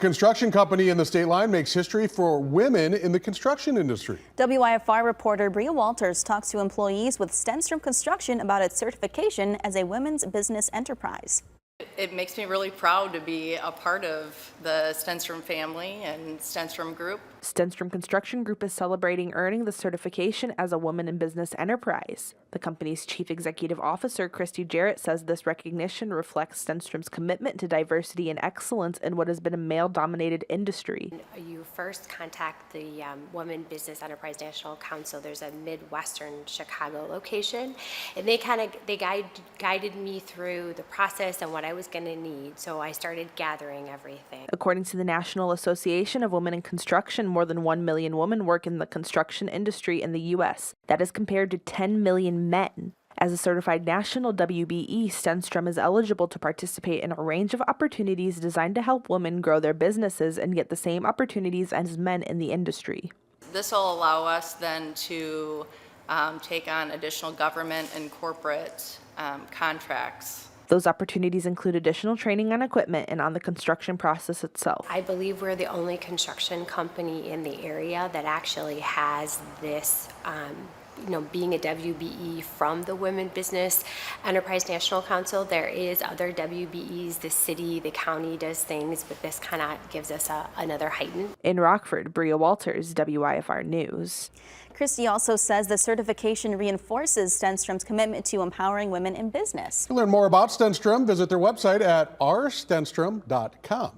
Construction company in the state line makes history for women in the construction industry. WIFR reporter Bria Walters talks to employees with Stenstrom Construction about its certification as a women's business enterprise. It makes me really proud to be a part of the Stenstrom family and Stenstrom Group. Stenstrom Construction Group is celebrating earning the certification as a woman in business enterprise. The company's chief executive officer, Christy Jarrett, says this recognition reflects Stenstrom's commitment to diversity and excellence in what has been a male-dominated industry. You first contact the Women Business Enterprise National Council. There's a Midwestern Chicago location, and they guided me through the process and what I was going to need. So I started gathering everything. According to the National Association of Women in Construction, more than 1 million women work in the construction industry in the U.S. That is compared to 10 million men. As a certified national WBE, Stenstrom is eligible to participate in a range of opportunities designed to help women grow their businesses and get the same opportunities as men in the industry. This will allow us then to take on additional government and corporate contracts. Those opportunities include additional training on equipment and on the construction process itself. I believe we're the only construction company in the area that actually has this, being a WBE from the Women Business Enterprise National Council. There is other WBEs, the city, the county does things, but this kind of gives us another heightened. In Rockford, Bria Walters, WIFR News. Christy also says the certification reinforces Stenstrom's commitment to empowering women in business. To learn more about Stenstrom, visit their website at rstenstrom.com.